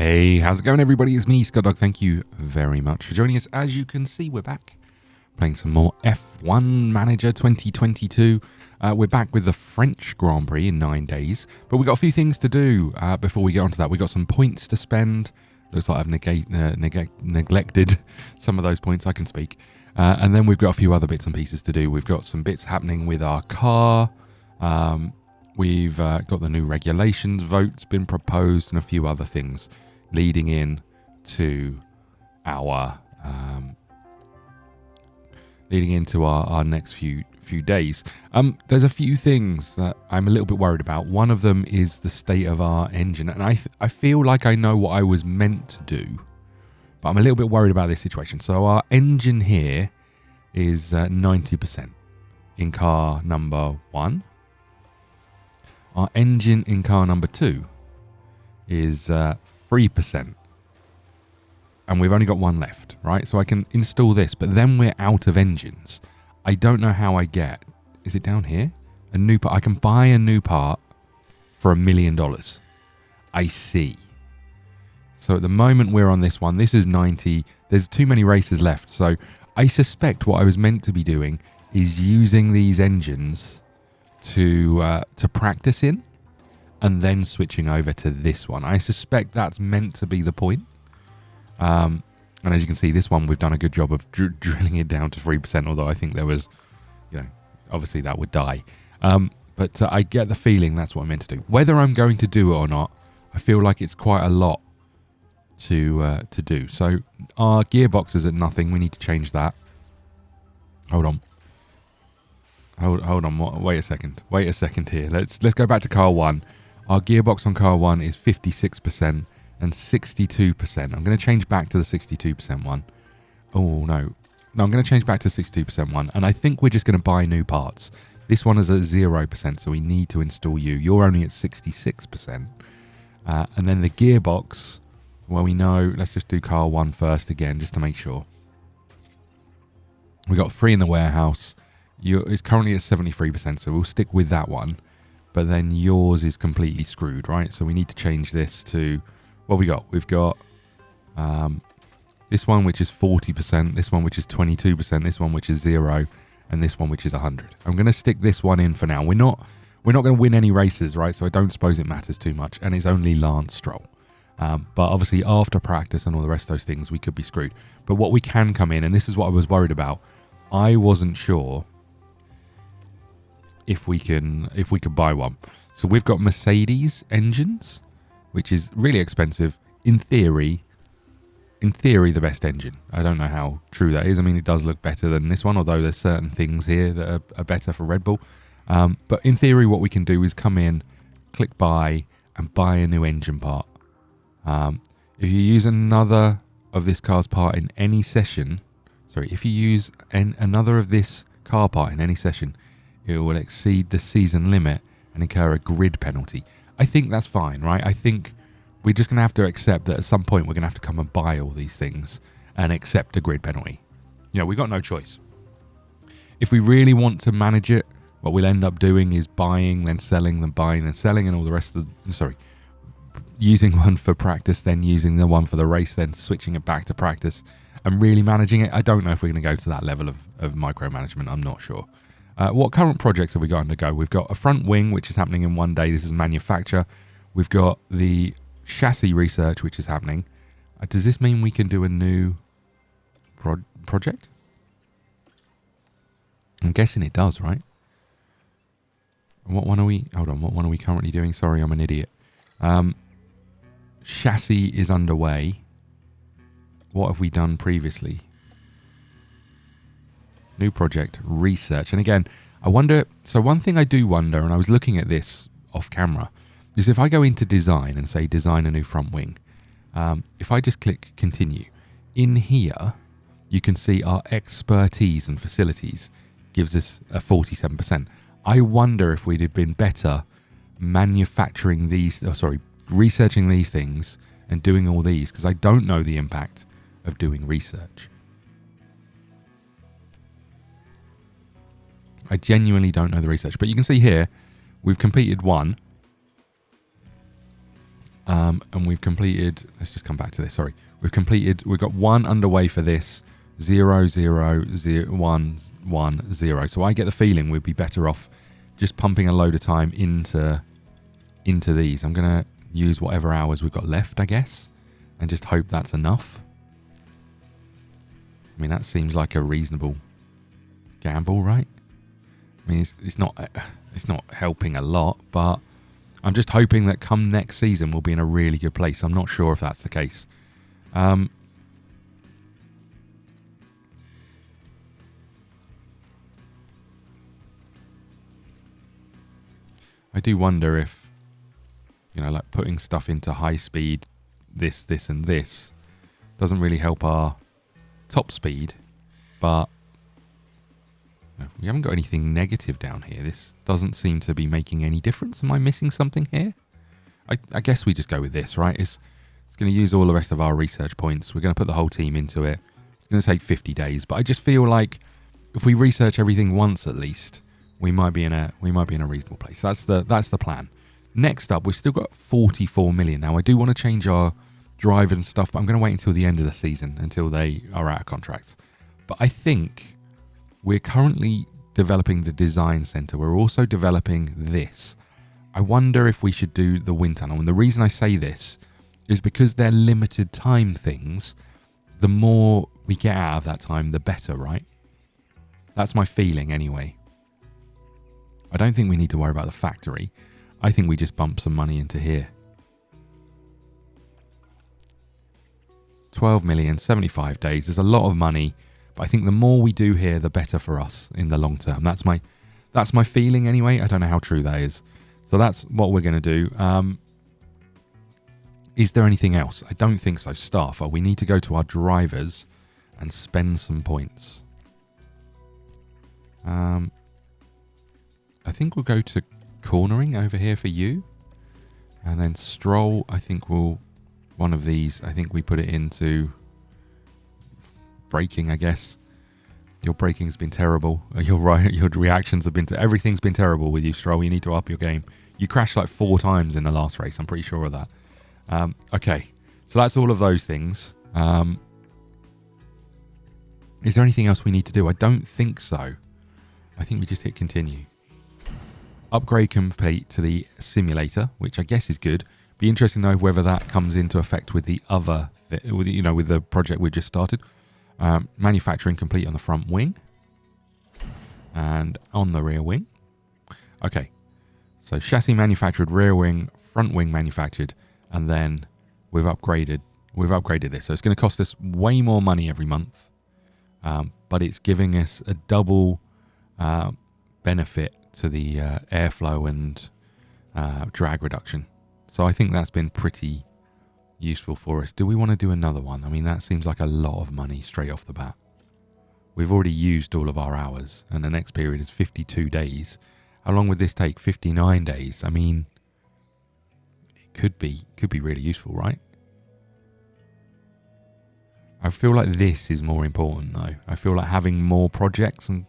Hey, how's it going, everybody? It's me, ScottDog. Thank you very much for joining us. As you can see, we're back playing some more F1 Manager 2022. We're back with the French Grand Prix in 9 days, but we've got a few things to do before we get onto that. We've got some points to spend. Looks like I've neglected some of those points. I can speak. And then we've got a few other bits and pieces to do. We've got some bits happening with our car. We've got the new regulations votes been proposed and a few other things leading in to our next few days. There's a few things that I'm a little bit worried about. One of them is the state of our engine, and I feel like I know what I was meant to do, but I'm a little bit worried about this situation. So our engine here is 90% in car number 1. Our engine in car number 2 is 3%. And we've only got one left, right? So I can install this, but then we're out of engines. I don't know how I get... Is it down here? A new part. I can buy a new part for $1 million. I see. So at the moment we're on this one. This is 90. There's too many races left. So I suspect what I was meant to be doing is using these engines to practice in and then switching over to this one. I suspect that's meant to be the point. And as you can see, this one we've done a good job of drilling it down to 3%, although I think there was, obviously that would die. But I get the feeling that's what I'm meant to do. Whether I'm going to do it or not, I feel like it's quite a lot to do. So our gearbox is at nothing. We need to change that. Hold on. Hold on. Wait a second here. Let's go back to car 1. Our gearbox on car 1 is 56% and 62%. I'm going to change back to the 62% one. Oh, no. No, I'm going to change back to 62% one. And I think we're just going to buy new parts. This one is at 0%, so we need to install you. You're only at 66%. And then the gearbox, well, we know. Let's just do car 1 first again, just to make sure. We got 3 in the warehouse. It's currently at 73%, so we'll stick with that one. But then yours is completely screwed, right? So we need to change this to... What we got? We've got this one, which is 40%, this one, which is 22%, this one, which is 0, and this one, which is 100. I'm going to stick this one in for now. We're not going to win any races, right? So I don't suppose it matters too much, and it's only Lance Stroll. But obviously, after practice and all the rest of those things, we could be screwed. But what we can come in, and this is what I was worried about, I wasn't sure if we could buy one. So we've got Mercedes engines, which is really expensive. In theory, the best engine. I don't know how true that is. I mean, it does look better than this one, although there's certain things here that are better for Red Bull. But in theory, what we can do is come in, click buy, and buy a new engine part. If you use another of this car's part in any session, if you use another of this car part in any session, it will exceed the season limit and incur a grid penalty. I think that's fine, right? I think we're just going to have to accept that at some point we're going to have to come and buy all these things and accept a grid penalty. We've got no choice. If we really want to manage it, what we'll end up doing is buying, then selling, then buying, then selling, and all the rest of using one for practice, then using the one for the race, then switching it back to practice and really managing it. I don't know if we're going to go to that level of micromanagement. I'm not sure. What current projects have we got on the go? We've got a front wing, which is happening in 1 day. This is manufacture. We've got the chassis research, which is happening. Does this mean we can do a new project? I'm guessing it does, right? What one are we... Hold on, what one are we currently doing? Sorry, I'm an idiot. Chassis is underway. What have we done previously? New project, research. And again, I wonder... So one thing I do wonder, and I was looking at this off camera, is if I go into design and say design a new front wing, if I just click continue, in here you can see our expertise and facilities gives us a 47%. I wonder if we'd have been better manufacturing these, researching these things and doing all these, because I don't know the impact of doing research. I genuinely don't know the research. But you can see here, we've completed one. And we've completed, let's just come back to this, sorry. We've got one underway for this, 0, 0, 0, 1, 1, 0. So I get the feeling we'd be better off just pumping a load of time into these. I'm going to use whatever hours we've got left, I guess, and just hope that's enough. I mean, that seems like a reasonable gamble, right? I mean, it's not helping a lot, but I'm just hoping that come next season we'll be in a really good place. I'm not sure if that's the case. I do wonder if, you know, like putting stuff into high speed, this, and this, doesn't really help our top speed, but we haven't got anything negative down here. This doesn't seem to be making any difference. Am I missing something here? I guess we just go with this, right? It's going to use all the rest of our research points. We're going to put the whole team into it. It's going to take 50 days, but I just feel like if we research everything once at least, we might be in a reasonable place. That's the plan. Next up, we've still got 44 million. Now, I do want to change our drive and stuff, but I'm going to wait until the end of the season, until they are out of contract. But I think we're currently developing the design center. We're also developing this. I wonder if we should do the wind tunnel. And the reason I say this is because they're limited time things. The more we get out of that time, the better, right? That's my feeling anyway. I don't think we need to worry about the factory. I think we just bump some money into here. 12 million, 75 days. There's a lot of money. But I think the more we do here, the better for us in the long term. That's my feeling anyway. I don't know how true that is. So that's what we're going to do. Is there anything else? I don't think so. Staff. We need to go to our drivers and spend some points. I think we'll go to cornering over here for you. And then stroll, I think one of these, I think we put it into braking, I guess. Your braking's been terrible. Your reactions have been everything's been terrible with you, Stroll. You need to up your game. You crashed like 4 times in the last race. I'm pretty sure of that. Okay, so that's all of those things. Is there anything else we need to do? I don't think so. I think we just hit continue. Upgrade complete to the simulator, which I guess is good. Be interesting to know whether that comes into effect with the other, with the project we just started. Manufacturing complete on the front wing and on the rear wing. Okay, so chassis manufactured, rear wing, front wing manufactured, and then we've upgraded this. So it's going to cost us way more money every month, but it's giving us a double benefit to the airflow and drag reduction. So I think that's been pretty useful for us. Do we want to do another one? I mean, that seems like a lot of money straight off the bat. We've already used all of our hours, and the next period is 52 days. How long would this take? 59 days. I mean, it could be really useful, right? I feel like this is more important, though. I feel like having more projects and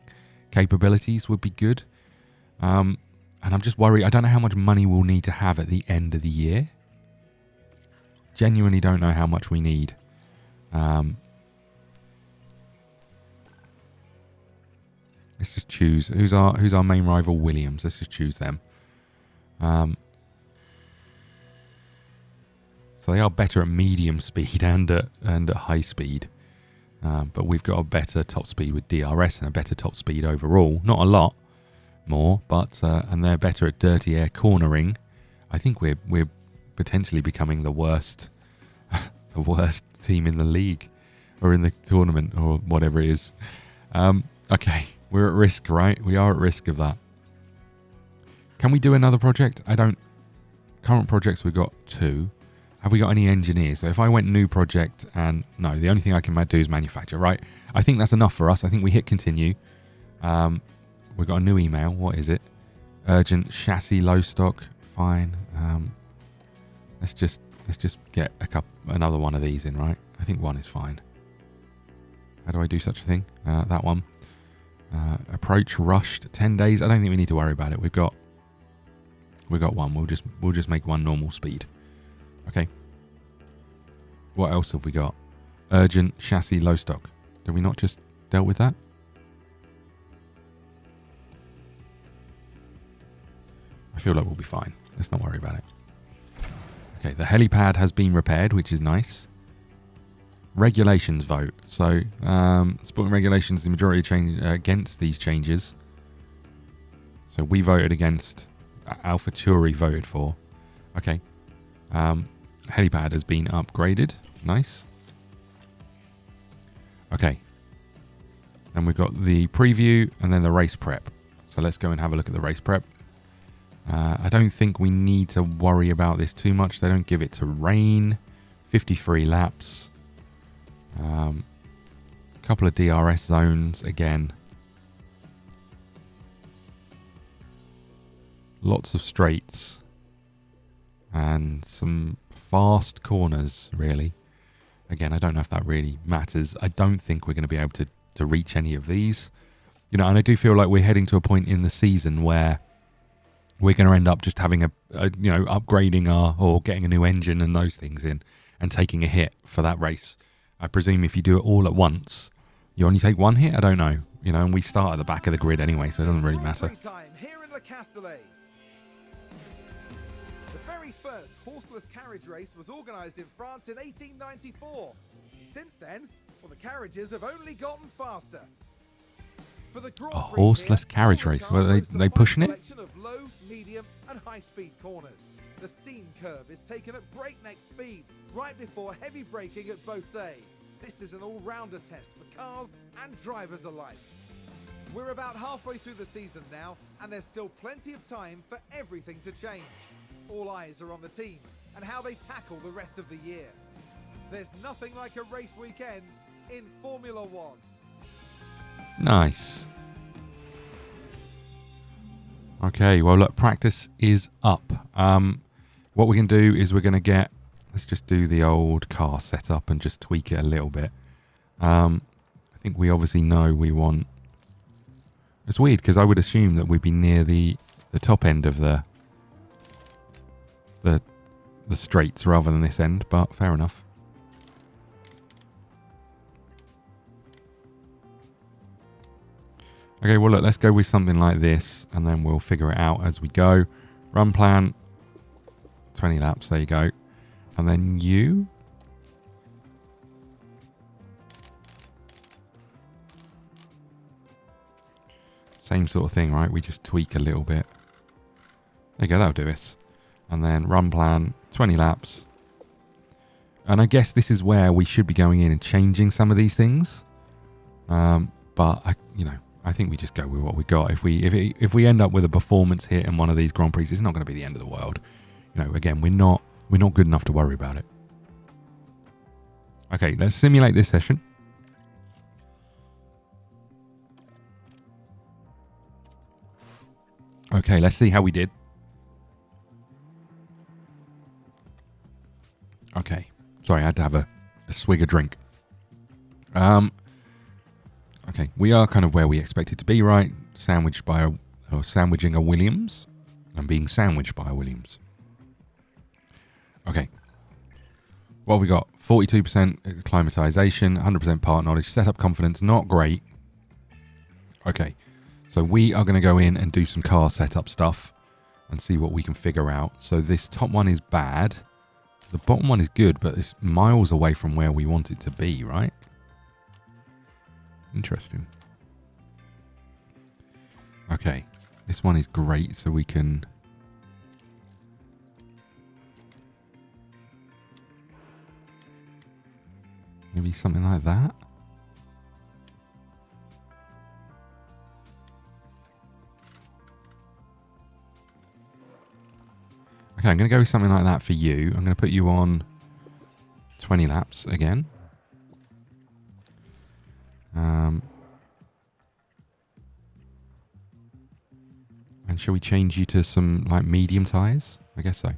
capabilities would be good. And I'm just worried. I don't know how much money we'll need to have at the end of the year. Genuinely don't know how much we need. Let's just choose who's our main rival. Williams. Let's just choose them. So they are better at medium speed and at high speed, but we've got a better top speed with DRS and a better top speed overall. Not a lot more, but and they're better at dirty air cornering. I think we're potentially becoming the worst team in the league or in the tournament or whatever it is. Okay, we're at risk, right? We are at risk of that. Can we do another project? Current projects, we've got 2. Have we got any engineers? So if I went new project and no, the only thing I can do is manufacture, right? I think that's enough for us. I think we hit continue. We've got a new email. What is it? Urgent chassis low stock. Fine. Let's just get another one of these in, right? I think 1 is fine. How do I do such a thing? That one. Approach rushed 10 days. I don't think we need to worry about it. We've got 1. We'll just make 1 normal speed. Okay. What else have we got? Urgent chassis low stock. Did we not just deal with that? I feel like we'll be fine. Let's not worry about it. Okay, the helipad has been repaired, which is nice. Regulations vote. So, sporting regulations, the majority change against these changes. So we voted against. AlphaTauri voted for. Okay. Helipad has been upgraded. Nice. Okay. And we've got the preview and then the race prep. So let's go and have a look at the race prep. I don't think we need to worry about this too much. They don't give it to rain. 53 laps. Couple of DRS zones again. Lots of straights. And some fast corners, really. Again, I don't know if that really matters. I don't think we're going to be able to reach any of these. You know, and I do feel like we're heading to a point in the season where we're going to end up just having upgrading or getting a new engine and those things in and taking a hit for that race. I presume if you do it all at once, you only take one hit? I don't know. You know, and we start at the back of the grid anyway, so it doesn't really matter. Here in Le Castellet. The very first horseless carriage race was organised in France in 1894. Since then, well, the carriages have only gotten faster. For the Grand A Prix horseless here, carriage race? Were they pushing it? Selection of low, medium and high-speed corners. The scene curve is taken at breakneck speed, right before heavy braking at Wayside. This is an all-rounder test for cars and drivers alike. We're about halfway through the season now, and there's still plenty of time for everything to change. All eyes are on the teams and how they tackle the rest of the year. There's nothing like a race weekend in Formula One. Nice. Okay, well, look, practice is up. What we can do is we're going to let's just do the old car setup and just tweak it a little bit. I think we obviously know we want... It's weird because I would assume that we'd be near the top end of the straights rather than this end, but fair enough. Okay, well, look, let's go with something like this, and then we'll figure it out as we go. Run plan, 20 laps, there you go. And then you. Same sort of thing, right? We just tweak a little bit. There you go, that'll do us. And then run plan, 20 laps. And I guess this is where we should be going in and changing some of these things. But, I think we just go with what we got. If we end up with a performance hit in one of these Grand Prix, it's not going to be the end of the world. You know, again, we're not good enough to worry about it. Okay, let's simulate this session. Okay, let's see how we did. Okay, sorry, I had to have a swig of drink. Okay, we are kind of where we expected to be, right? Sandwiching a Williams. I'm being sandwiched by a Williams. Okay. What have we got? 42% acclimatization, 100% part knowledge, setup confidence, not great. Okay, so we are going to go in and do some car setup stuff and see what we can figure out. So this top one is bad. The bottom one is good, but it's miles away from where we want it to be, right? Interesting. Okay, this one is great, so we can... Maybe something like that? Okay, I'm going to go with something like that for you. I'm going to put you on 20 laps again. And shall we change you to some like medium tyres? I guess so.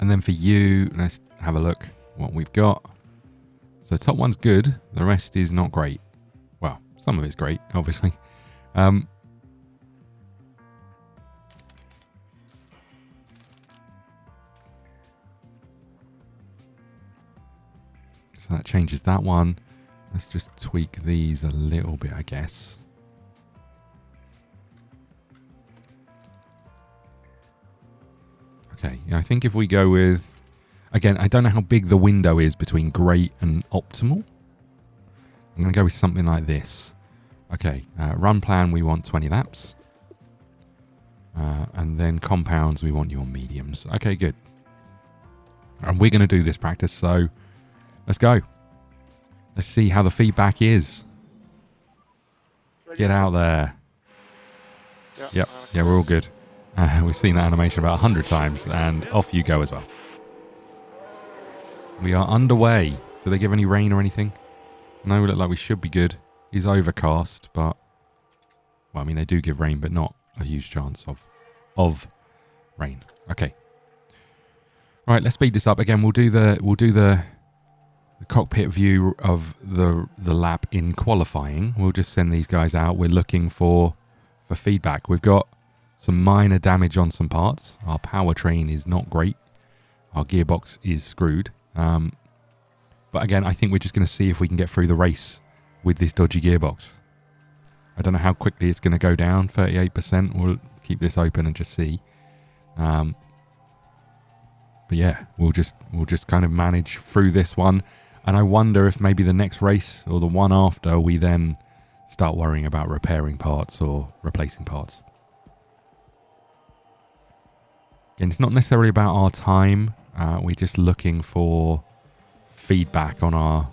And then for you, let's have a look what we've got. So top one's good. The rest is not great. Well, some of it's great, obviously. So that changes that one. Let's just tweak these a little bit, I guess. Okay, yeah, I think if we go with... Again, I don't know how big the window is between great and optimal. I'm going to go with something like this. Okay, run plan, we want 20 laps. And then compounds, we want you on mediums. Okay, good. And we're going to do this practice, so let's go. Let's see how the feedback is. Get out there. Yep, yeah, we're all good. We've seen that animation about 100 times, and off you go as well. We are underway. Do they give any rain or anything? No, we look like we should be good. It's overcast, but... Well, I mean, they do give rain, but not a huge chance of rain. Okay. Right, let's speed this up. Again, we'll do the cockpit view of the lap in qualifying. We'll just send these guys out. We're looking for feedback. We've got some minor damage on some parts. Our powertrain is not great. Our gearbox is screwed. But again, I think we're just going to see if we can get through the race with this dodgy gearbox. I don't know how quickly it's going to go down. 38%. We'll keep this open and just see. But yeah, we'll just kind of manage through this one. And I wonder if maybe the next race or the one after, we then start worrying about repairing parts or replacing parts. Again, it's not necessarily about our time. We're just looking for feedback on our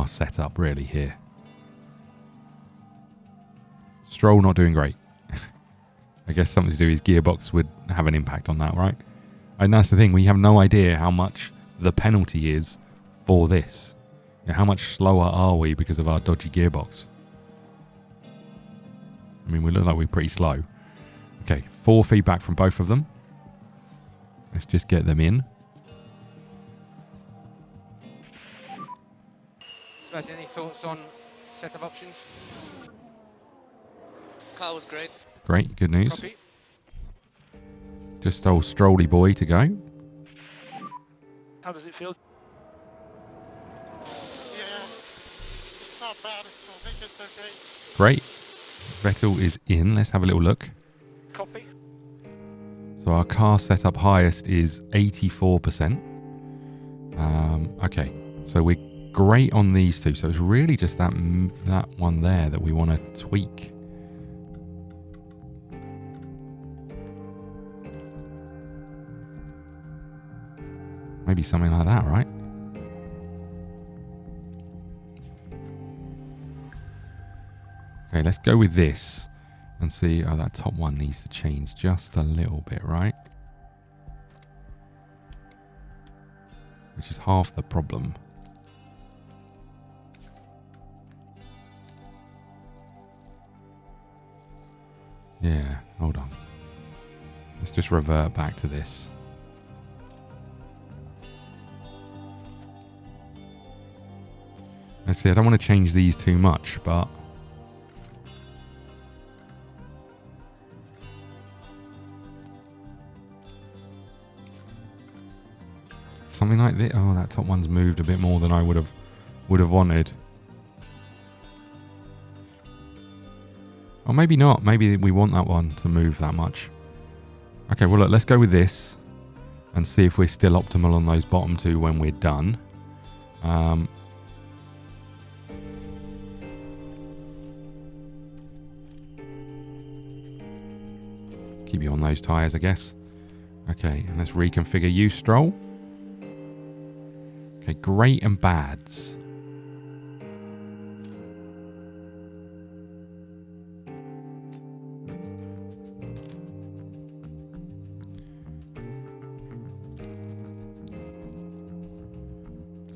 setup really here. Stroll not doing great. I guess something to do with his gearbox would have an impact on that, right? And that's the thing, we have no idea how much the penalty is for this. How much slower are we because of our dodgy gearbox? I mean, we look like we're pretty slow. Okay, 4 feedback from both of them. Let's just get them in. Smash, any thoughts on setup options? Car was great. Great, good news. Copy. Just old Strolly boy to go. How does it feel? Yeah, it's not bad. I think it's okay. Great. Vettel is in. Let's have a little look. Copy. So our car setup highest is 84%. Okay, so we're great on these two. So it's really just that one there that we want to tweak. Maybe something like that, right? Okay, let's go with this and see. Oh, that top one needs to change just a little bit, right? Which is half the problem. Yeah, hold on. Let's just revert back to this. Let's see, I don't want to change these too much, but... something like this. Oh, that top one's moved a bit more than I would have wanted. Or maybe not. Maybe we want that one to move that much. Okay, well, look, let's go with this and see if we're still optimal on those bottom two when we're done. Keep you on those tyres, I guess. Okay, and let's reconfigure you, Stroll. Okay, great and bads.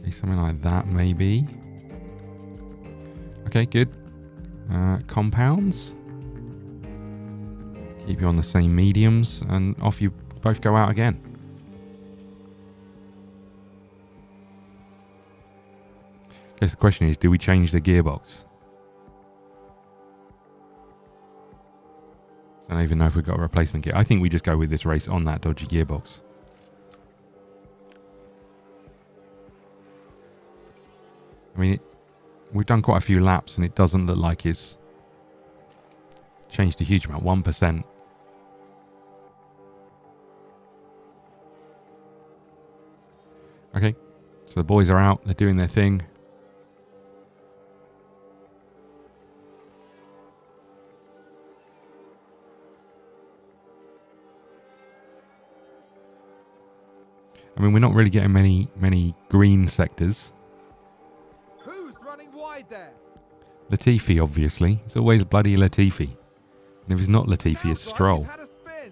Okay, something like that, maybe. Okay, good. Compounds. Keep you on the same mediums, and off you both go out again. I guess the question is, do we change the gearbox? I don't even know if we've got a replacement kit. I think we just go with this race on that dodgy gearbox. I mean, we've done quite a few laps and it doesn't look like it's changed a huge amount. 1%. Okay, so the boys are out. They're doing their thing. I mean, we're not really getting many green sectors. Who's running wide there? Latifi, obviously. It's always bloody Latifi. And if it's not Latifi, it's Sounds like Stroll. we've had a spin.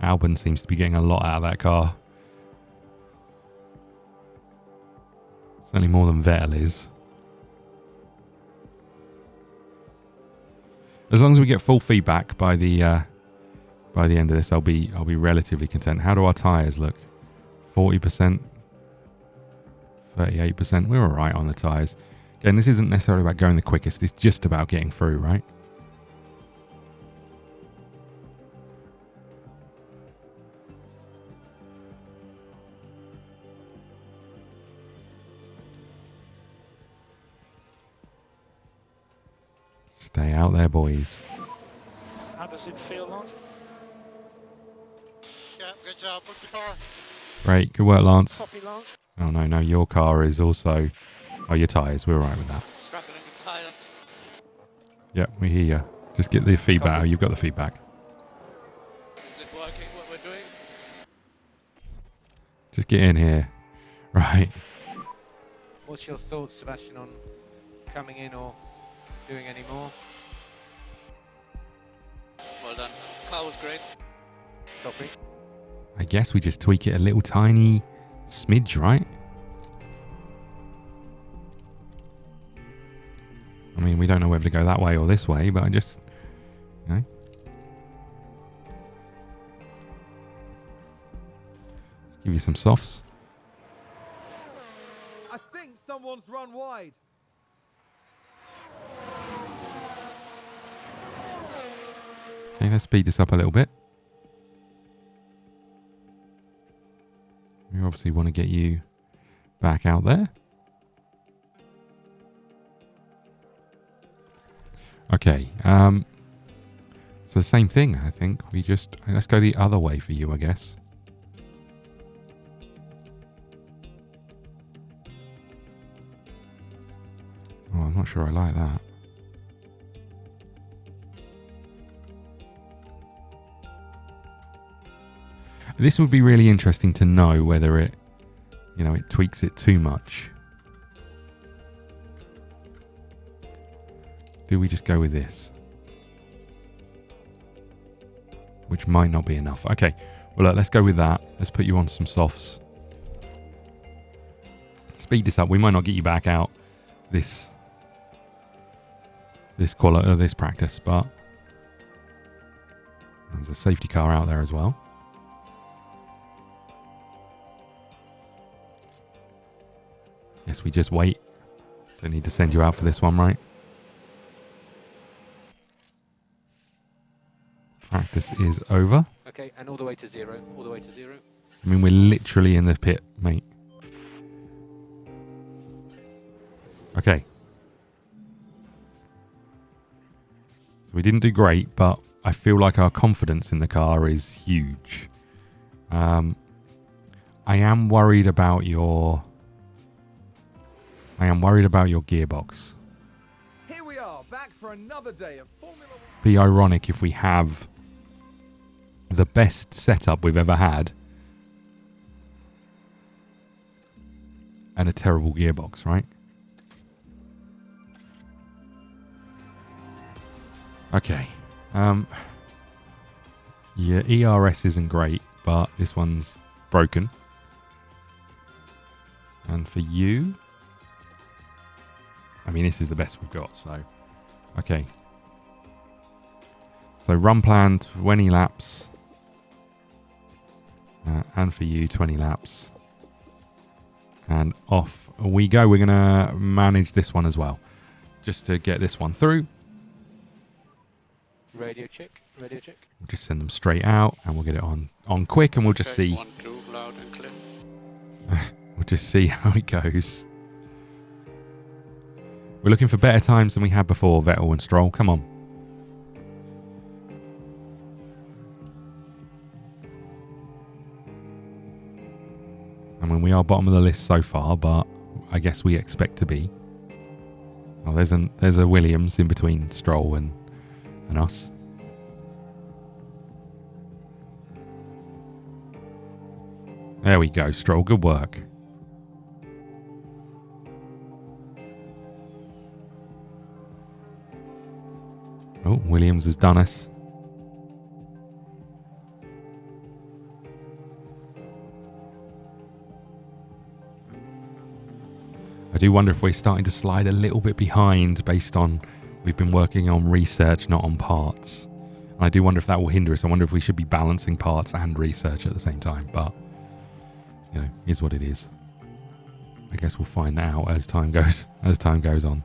Albon seems to be getting a lot out of that car. Certainly more than Vettel is. As long as we get full feedback by the end of this, I'll be relatively content. How do our tyres look? 40%, 38%. We're all right on the tyres. Again, this isn't necessarily about going the quickest. It's just about getting through, right? Stay out there, boys. How does it feel, Lance? Yeah, good job with the car. Great, good work, Lance. Copy, Lance. Oh no, your car is also... Oh, your tyres. We're all right with that. Strapping in the tyres. Yep, we hear you. Just get the feedback. Copy. Oh, you've got the feedback. Is it working, what we're doing? Just get in here. Right. What's your thoughts, Sebastian, on coming in or doing any more? Well done. Car was great. Copy. I guess we just tweak it a little tiny smidge, right? I mean, we don't know whether to go that way or this way, but I just, you know. Let's give you some softs. I think someone's run wide. Okay, let's speed this up a little bit. We obviously want to get you back out there. Okay, it's the same thing, I think. Let's go the other way for you, I guess. Oh, I'm not sure I like that. This would be really interesting to know whether it, it tweaks it too much. Do we just go with this? Which might not be enough. Okay, well, let's go with that. Let's put you on some softs. Speed this up. We might not get you back out this practice, but there's a safety car out there as well. Guess we just wait. Don't need to send you out for this one, right? Practice is over. Okay, and all the way to zero. All the way to zero. I mean, we're literally in the pit, mate. Okay. So we didn't do great, but I feel like our confidence in the car is huge. I am worried about your gearbox. Here we are, back for another day of Formula 1. Be ironic if we have the best setup we've ever had and a terrible gearbox, right? Okay. Yeah, ERS isn't great, but this one's broken. And for you, I mean, this is the best we've got, so okay. So run plan 20 laps. And for you, 20 laps. And off we go. We're going to manage this one as well. Just to get this one through. Radio check. Radio check. We'll just send them straight out and we'll get it on quick and we'll just see. 1, 2, loud and clear. just see how it goes. We're looking for better times than we had before, Vettel and Stroll. Come on. I mean, we are bottom of the list so far, but I guess we expect to be. Oh, there's a Williams in between Stroll and us. There we go, Stroll. Good work. Oh, Williams has done us. I do wonder if we're starting to slide a little bit behind based on we've been working on research, not on parts. And I do wonder if that will hinder us. I wonder if we should be balancing parts and research at the same time. But, you know, is what it is. I guess we'll find out as time goes on.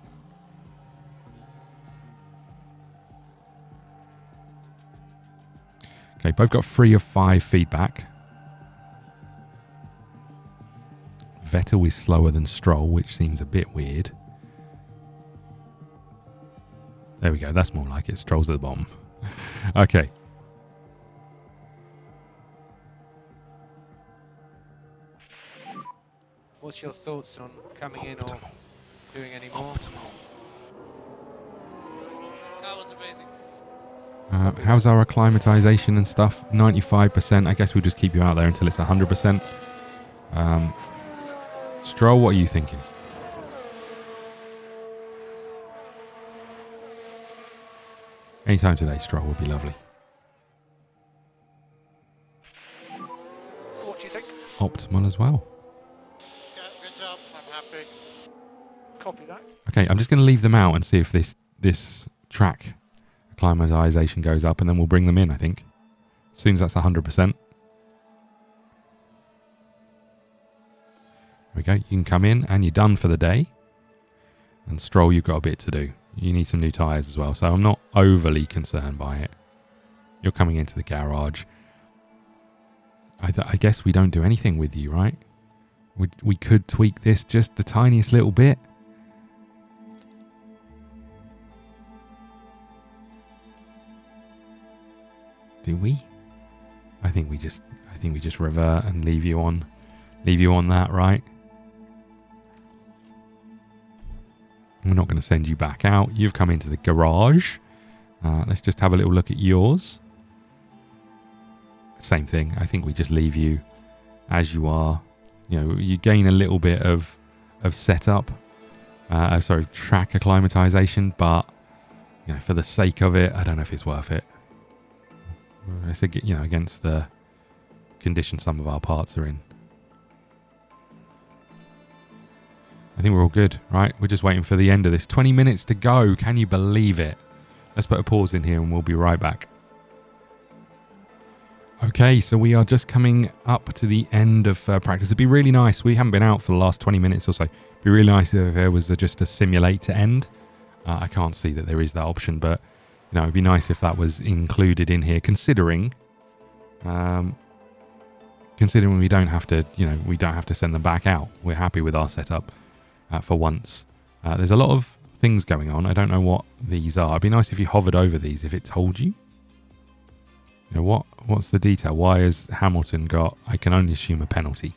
Okay, both got 3 of 5 feedback. Vettel is slower than Stroll, which seems a bit weird. There we go. That's more like it. Stroll's at the bottom. Okay. What's your thoughts on coming in or doing any more? That was amazing. How's our acclimatization and stuff? 95%. I guess we'll just keep you out there until it's 100%. Stroll, what are you thinking? Anytime today, Stroll would be lovely. What do you think? Optimal as well. Yeah, good job. I'm happy. Copy that. Okay, I'm just going to leave them out and see if this track acclimatization goes up, and then we'll bring them in, I think. As soon as that's 100%. There we go. You can come in and you're done for the day. And Stroll, you've got a bit to do. You need some new tyres as well. So I'm not overly concerned by it. You're coming into the garage. I guess we don't do anything with you, right? We could tweak this just the tiniest little bit. Do we? I think we just revert and leave you on that, right? We're not going to send you back out. You've come into the garage. Let's just have a little look at yours. Same thing. I think we just leave you as you are. You know, you gain a little bit of setup. Track acclimatization, but you know, for the sake of it, I don't know if it's worth it. It's against the condition some of our parts are in. I think we're all good, right? We're just waiting for the end of this. 20 minutes to go. Can you believe it? Let's put a pause in here and we'll be right back. Okay, so we are just coming up to the end of practice. It'd be really nice. We haven't been out for the last 20 minutes or so. It'd be really nice if there was just a simulate to end. I can't see that there is that option, but you know, it'd be nice if that was included in here, considering we don't have to send them back out. We're happy with our setup for once. There's a lot of things going on. I don't know what these are. It'd be nice if you hovered over these, if it told you. You know, what's the detail? Why has Hamilton got, I can only assume, a penalty?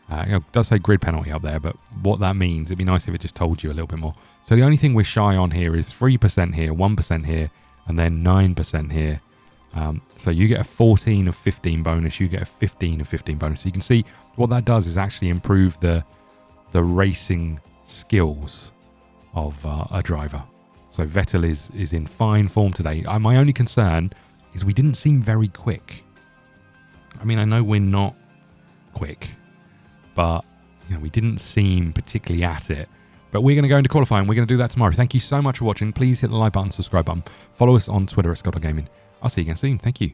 It does say grid penalty up there, but what that means, it'd be nice if it just told you a little bit more. So the only thing we're shy on here is 3% here, 1% here, and then 9% here. So you get a 14 of 15 bonus, you get a 15 of 15 bonus. So you can see what that does is actually improve the racing skills of a driver. So Vettel is in fine form today. My only concern is we didn't seem very quick. I mean, I know we're not quick, but you know, we didn't seem particularly at it. But we're going to go into qualifying. We're going to do that tomorrow. Thank you so much for watching. Please hit the like button, subscribe button. Follow us on Twitter at ScottDogGaming. I'll see you again soon. Thank you.